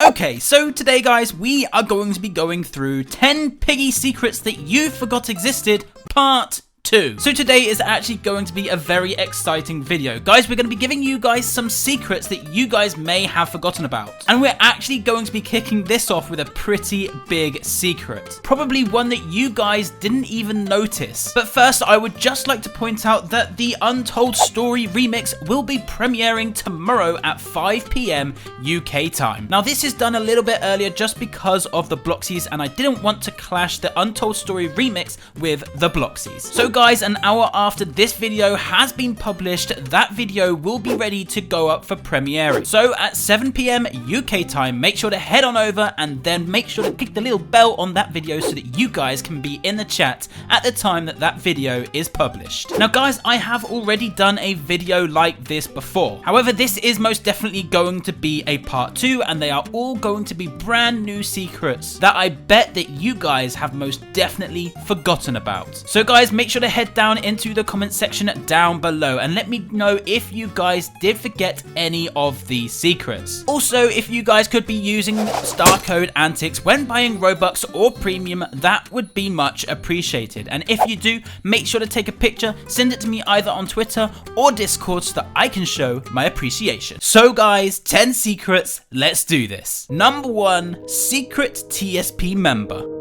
Okay, so today guys, we are going to be going through 10 Piggy secrets that you forgot existed, part 2. So today is actually going to be a very exciting video. Guys, we're going to be giving you guys some secrets that you guys may have forgotten about. And we're actually going to be kicking this off with a pretty big secret. Probably one that you guys didn't even notice. But first, I would just like to point out that the Untold Story remix will be premiering tomorrow at 5 PM UK time. Now, this is done a little bit earlier just because of the Bloxies, and I didn't want to clash the Untold Story remix with the Bloxies. So guys, an hour after this video has been published, that video will be ready to go up for premiering. So at 7 PM UK time, make sure to head on over and then make sure to click the little bell on that video so that you guys can be in the chat at the time that that video is published. Now guys, I have already done a video like this before. However, this is most definitely going to be a part 2, and they are all going to be brand new secrets that I bet that you guys have most definitely forgotten about. So guys, make sure to head down into the comment section down below and let me know if you guys did forget any of these secrets. Also, if you guys could be using star code Antixx when buying Robux or Premium, that would be much appreciated. And if you do, make sure to take a picture, send it to me either on Twitter or Discord so that I can show my appreciation. So guys, 10 secrets, let's do this. Number 1, secret TSP member.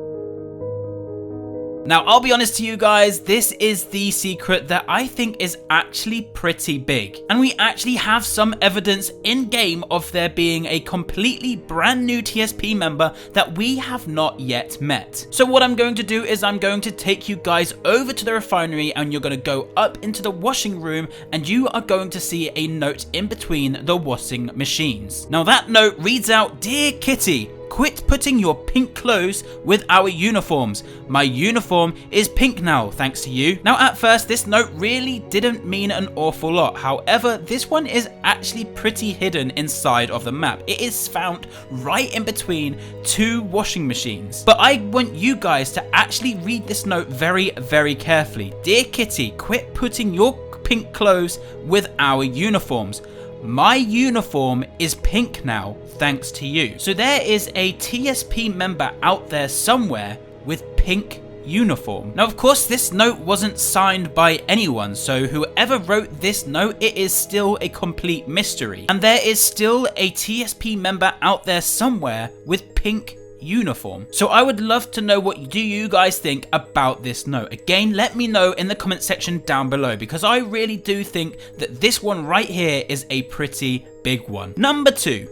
Now, I'll be honest to you guys, this is the secret that I think is actually pretty big. And we actually have some evidence in-game of there being a completely brand new TSP member that we have not yet met. So what I'm going to do is I'm going to take you guys over to the refinery, and you're going to go up into the washing room, and you are going to see a note in between the washing machines. Now that note reads out, "Dear Kitty, quit putting your pink clothes with our uniforms. My uniform is pink now, thanks to you." Now, at first, this note really didn't mean an awful lot. However, this one is actually pretty hidden inside of the map. It is found right in between 2 washing machines. But I want you guys to actually read this note very, very carefully. "Dear Kitty, quit putting your pink clothes with our uniforms. My uniform is pink now, thanks to you." So there is a TSP member out there somewhere with pink uniform. Now, of course, this note wasn't signed by anyone, so whoever wrote this note, it is still a complete mystery. And there is still a TSP member out there somewhere with pink uniform. So I would love to know what do you guys think about this note. Again, let me know in the comment section down below, because I really do think that this one right here is a pretty big one. Number 2,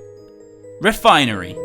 refinery.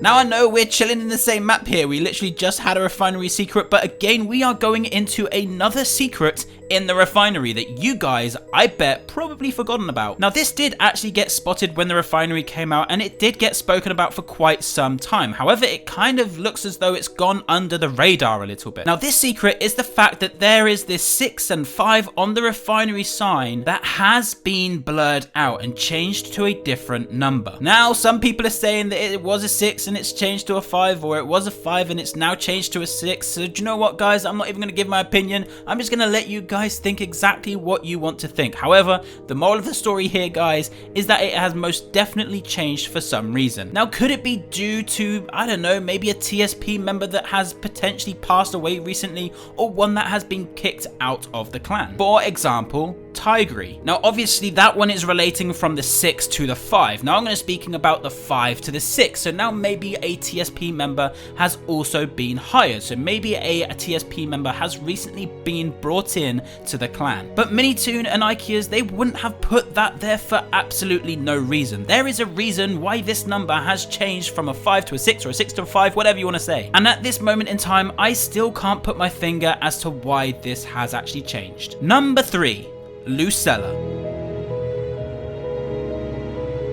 Now, I know we're chilling in the same map here, we literally just had a refinery secret, but again, we are going into another secret in the refinery that you guys, I bet, probably forgotten about. Now, this did actually get spotted when the refinery came out, and it did get spoken about for quite some time. However, it kind of looks as though it's gone under the radar a little bit. Now, this secret is the fact that there is this 6 and 5 on the refinery sign that has been blurred out and changed to a different number. Now, some people are saying that it was a 6 and it's changed to a 5, or it was a 5 and it's now changed to a 6. So do you know what, guys? I'm not even going to give my opinion. I'm just going to let you guys think exactly what you want to think. However, the moral of the story here, guys, is that it has most definitely changed for some reason. Now, could it be due to, I don't know, maybe a TSP member that has potentially passed away recently, or one that has been kicked out of the clan? For example, Tigry. Now, obviously, that one is relating from the 6 to the 5. Now, I'm going to be speaking about the 5 to the 6. So now maybe a TSP member has also been hired. So maybe a TSP member has recently been brought in to the clan. But Minitoon and Ikeas, they wouldn't have put that there for absolutely no reason. There is a reason why this number has changed from a 5 to a 6, or a 6 to a 5, whatever you want to say. And at this moment in time, I still can't put my finger as to why this has actually changed. Number 3, Lucella.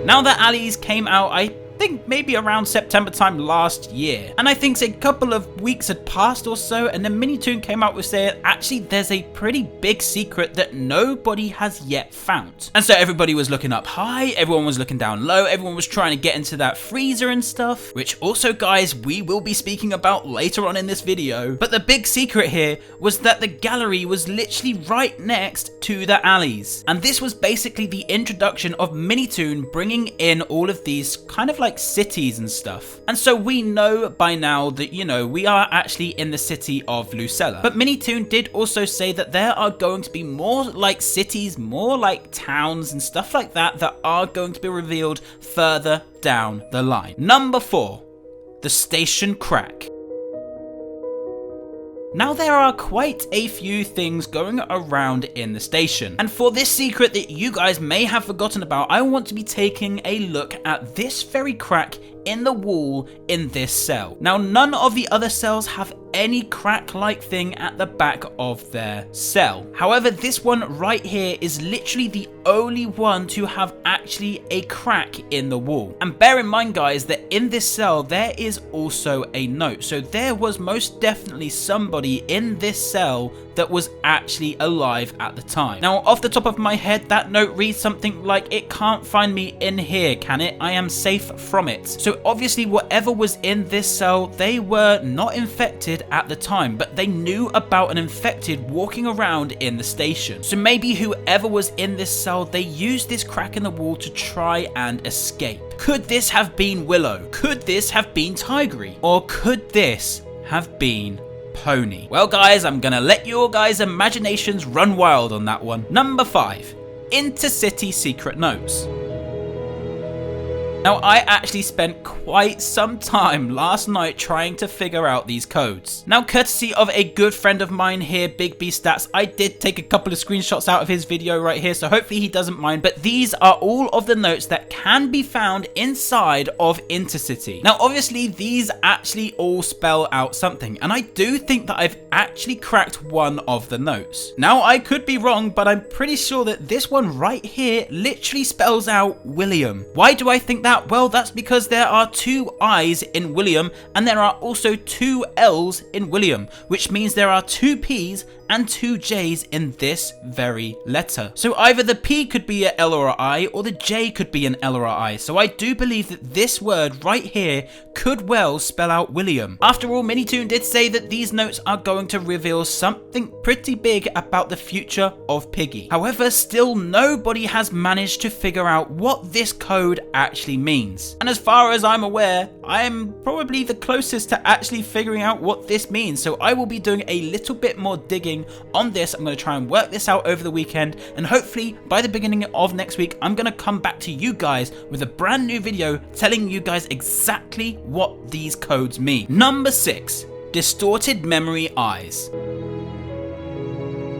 Now that Ali's came out, I think maybe around September time last year. And I think a couple of weeks had passed or so, and then Minitoon came out with saying, actually, there's a pretty big secret that nobody has yet found. And so everybody was looking up high, everyone was looking down low, everyone was trying to get into that freezer and stuff, which also, guys, we will be speaking about later on in this video. But the big secret here was that the gallery was literally right next to the alleys. And this was basically the introduction of Minitoon bringing in all of these kind of like cities and stuff. And so we know by now that, you know, we are actually in the city of Lucella. But Minitoon did also say that there are going to be more like cities, more like towns and stuff like that that are going to be revealed further down the line. Number 4, the station crack. Now there are quite a few things going around in the station, and for this secret that you guys may have forgotten about, I want to be taking a look at this very crack in the wall in this cell. Now none of the other cells have any crack-like thing at the back of their cell. However, this one right here is literally the only one to have actually a crack in the wall. And bear in mind, guys, that in this cell there is also a note. So there was most definitely somebody in this cell that was actually alive at the time. Now, off the top of my head, that note reads something like, "It can't find me in here, can it? I am safe from it." So obviously whatever was in this cell, they were not infected at the time, but they knew about an infected walking around in the station. So maybe whoever was in this cell, they used this crack in the wall to try and escape. Could this have been Willow? Could this have been Tigry? Or could this have been Pony? Well, guys, I'm gonna let your guys' imaginations run wild on that one. Number 5, Intercity secret notes. Now, I actually spent quite some time last night trying to figure out these codes. Now, courtesy of a good friend of mine here, BigBStatz, I did take a couple of screenshots out of his video right here, so hopefully he doesn't mind, but these are all of the notes that can be found inside of Intercity. Now, obviously, these actually all spell out something, and I do think that I've actually cracked one of the notes. Now, I could be wrong, but I'm pretty sure that this one right here literally spells out William. Why do I think that? Well, that's because there are 2 I's in William, and there are also 2 L's in William, which means there are 2 P's and 2 J's in this very letter. So either the P could be a L or a I, or the J could be an L or a I. So I do believe that this word right here could well spell out William. After all, Minitoon did say that these notes are going to reveal something pretty big about the future of Piggy. However, still nobody has managed to figure out what this code actually means. And as far as I'm aware, I am probably the closest to actually figuring out what this means. So I will be doing a little bit more digging on this. I'm going to try and work this out over the weekend, and hopefully by the beginning of next week I'm going to come back to you guys with a brand new video telling you guys exactly what these codes mean. Number 6, distorted memory eyes.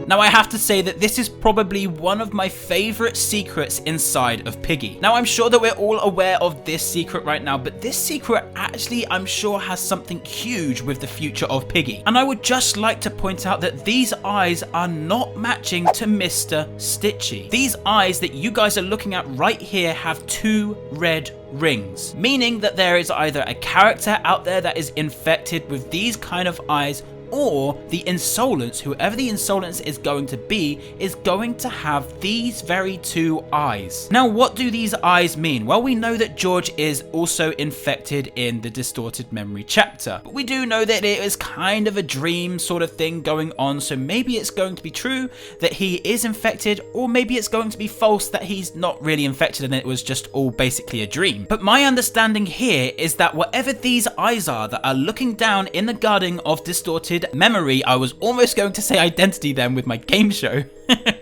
Now, I have to say that this is probably one of my favorite secrets inside of Piggy. Now, I'm sure that we're all aware of this secret right now, but this secret actually, I'm sure, has something huge with the future of Piggy. And I would just like to point out that these eyes are not matching to Mr. Stitchy. These eyes that you guys are looking at right here have 2 red rings, meaning that there is either a character out there that is infected with these kind of eyes, or the Insolence, whoever the Insolence is going to be, is going to have these very 2 eyes. Now, what do these eyes mean? Well, we know that George is also infected in the distorted memory chapter, but we do know that it is kind of a dream sort of thing going on, so maybe it's going to be true that he is infected, or maybe it's going to be false that he's not really infected and it was just all basically a dream. But my understanding here is that whatever these eyes are that are looking down in the garden of distorted memory, I was almost going to say identity then with my game show,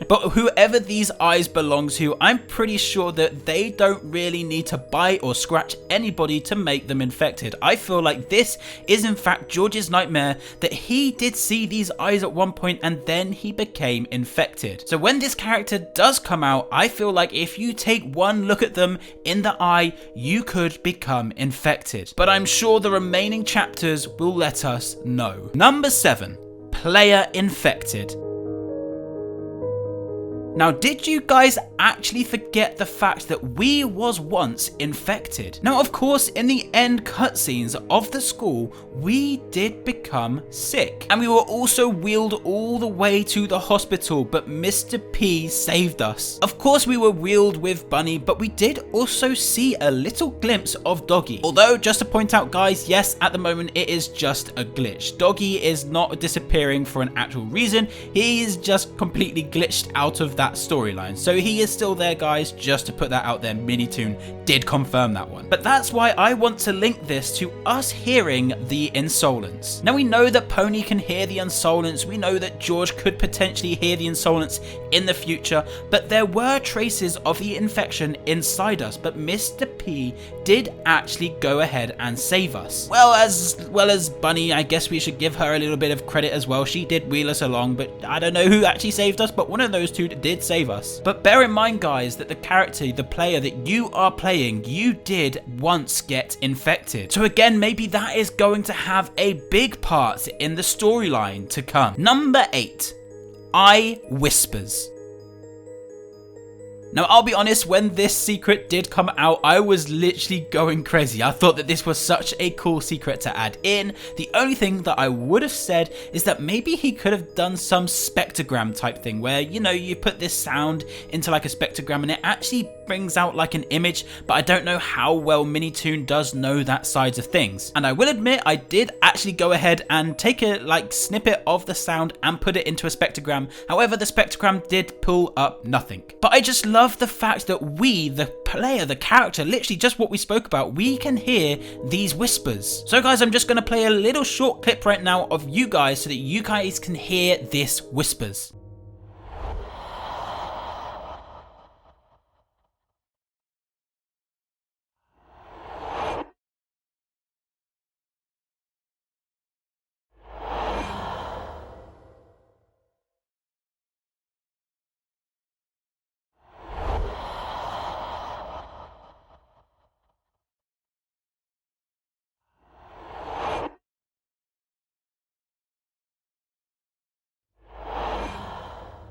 but whoever these eyes belong to, I'm pretty sure that they don't really need to bite or scratch anybody to make them infected. I feel like this is in fact George's nightmare, that he did see these eyes at one point and then he became infected. So when this character does come out, I feel like if you take one look at them in the eye, you could become infected. But I'm sure the remaining chapters will let us know. Number 7, player infected. Now, did you guys actually forget the fact that we was once infected? Now, of course, in the end cutscenes of the school, we did become sick. And we were also wheeled all the way to the hospital, but Mr. P saved us. Of course, we were wheeled with Bunny, but we did also see a little glimpse of Doggy. Although, just to point out, guys, yes, at the moment, it is just a glitch. Doggy is not disappearing for an actual reason. He is just completely glitched out of that storyline. So he is still there, guys, just to put that out there. Minitoon did confirm that one. But that's why I want to link this to us hearing the insolence. Now, we know that Pony can hear the insolence. We know that George could potentially hear the insolence in the future, but there were traces of the infection inside us. But Mr. P did actually go ahead and save us. Well as Bunny, I guess we should give her a little bit of credit as well. She did wheel us along, but I don't know who actually saved us, but one of those two did save us. But bear in mind, guys, that the character, the player that you are playing, you did once get infected. So again, maybe that is going to have a big part in the storyline to come. Number 8, I Whispers. Now, I'll be honest, when this secret did come out, I was literally going crazy. I thought that this was such a cool secret to add in. The only thing that I would have said is that maybe he could have done some spectrogram type thing where, you know, you put this sound into like a spectrogram and it actually brings out like an image, but I don't know how well Minitoon does know that side of things. And I will admit, I did actually go ahead and take a like snippet of the sound and put it into a spectrogram. However, the spectrogram did pull up nothing. But I just love the fact that we, the player, the character, literally just what we spoke about, we can hear these whispers. So guys, I'm just going to play a little short clip right now of you guys so that you guys can hear this whispers.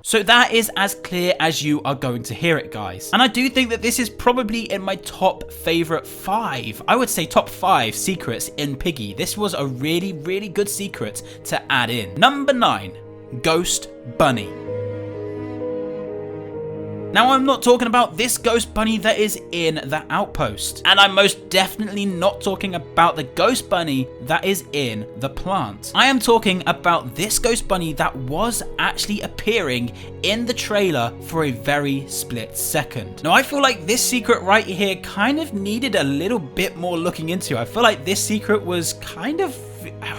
So that is as clear as you are going to hear it, guys. And I do think that this is probably in my top favorite 5, I would say top 5 secrets in Piggy. This was a really, really good secret to add in. Number 9, Ghost Bunny. Now, I'm not talking about this ghost bunny that is in the outpost. And I'm most definitely not talking about the ghost bunny that is in the plant. I am talking about this ghost bunny that was actually appearing in the trailer for a very split second. Now, I feel like this secret right here kind of needed a little bit more looking into. I feel like this secret was kind of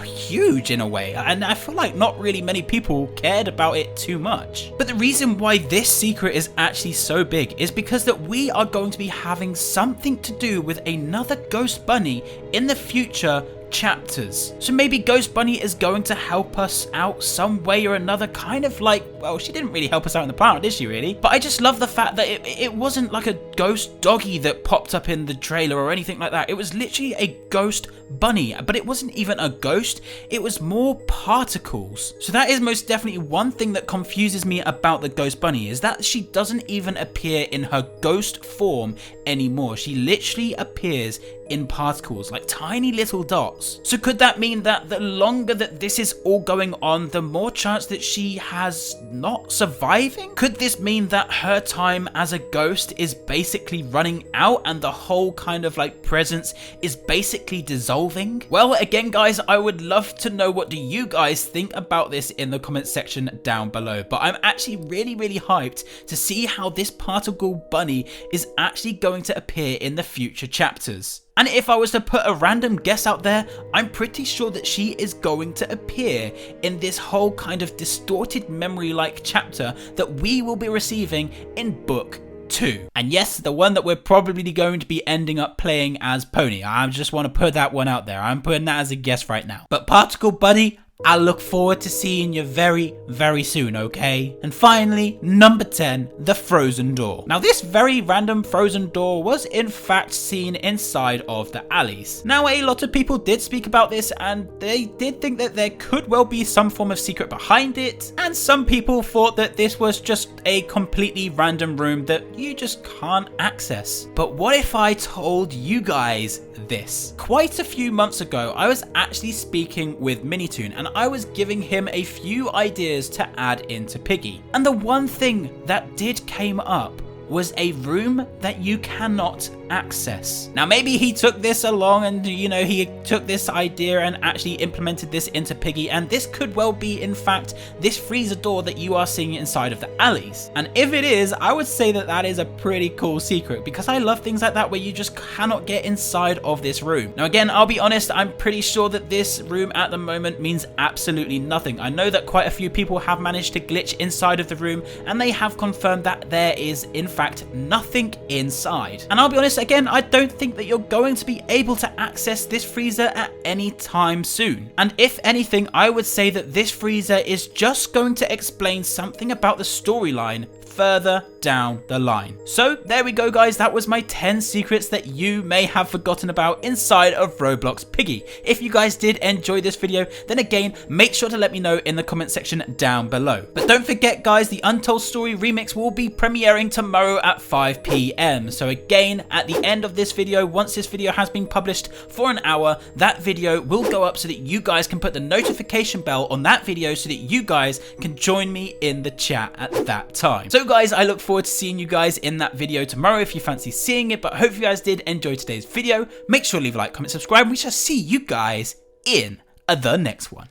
huge in a way, and I feel like not really many people cared about it too much. But the reason why this secret is actually so big is because that we are going to be having something to do with another ghost bunny in the future chapters. So maybe Ghost Bunny is going to help us out some way or another, kind of like, well, she didn't really help us out in the planet, did she really? But I just love the fact that it wasn't like a ghost doggy that popped up in the trailer or anything like that. It was literally a ghost bunny, but it wasn't even a ghost, it was more particles. So that is most definitely one thing that confuses me about the ghost bunny, is that she doesn't even appear in her ghost form anymore. She literally appears in particles, like tiny little dots. So could that mean that the longer that this is all going on, the more chance that she has not surviving? Could this mean that her time as a ghost is basically running out and the whole kind of like presence is basically dissolving? Well, again guys, I would love to know what do you guys think about this in the comment section down below. But I'm actually really hyped to see how this particle bunny is actually going to appear in the future chapters. And if I was to put a random guess out there, I'm pretty sure that she is going to appear in this whole kind of distorted memory-like chapter that we will be receiving in book 2. And yes, the one that we're probably going to be ending up playing as Pony. I just want to put that one out there. I'm putting that as a guess right now. But Particle Bunny, I look forward to seeing you very, very soon, okay? And finally, number 10, the frozen door. Now this very random frozen door was in fact seen inside of the alleys. Now a lot of people did speak about this and they did think that there could well be some form of secret behind it, and some people thought that this was just a completely random room that you just can't access. But what if I told you guys this? Quite a few months ago, I was actually speaking with Minitoon and I was giving him a few ideas to add into Piggy. And the one thing that did came up was a room that you cannot access. Now maybe he took this along and he took this idea and actually implemented this into Piggy, and this could well be in fact this freezer door that you are seeing inside of the alleys. And if it is, I would say that that is a pretty cool secret, because I love things like that where you just cannot get inside of this room. Now again, I'll be honest, I'm pretty sure that this room at the moment means absolutely nothing. I know that quite a few people have managed to glitch inside of the room and they have confirmed that there is in fact nothing inside. And I'll be honest, again, I don't think that you're going to be able to access this freezer at any time soon. And if anything, I would say that this freezer is just going to explain something about the storyline further down the line. So there we go, guys. That was my 10 secrets that you may have forgotten about inside of Roblox Piggy. If you guys did enjoy this video, then again, make sure to let me know in the comment section down below. But don't forget, guys, the Untold Story remix will be premiering tomorrow at 5 PM. So again, at the end of this video, once this video has been published for an hour, that video will go up so that you guys can put the notification bell on that video so that you guys can join me in the chat at that time. So guys, I look forward to seeing you guys in that video tomorrow if you fancy seeing it, but I hope you guys did enjoy today's video. Make sure to leave a like, comment, subscribe, and we shall see you guys in the next one.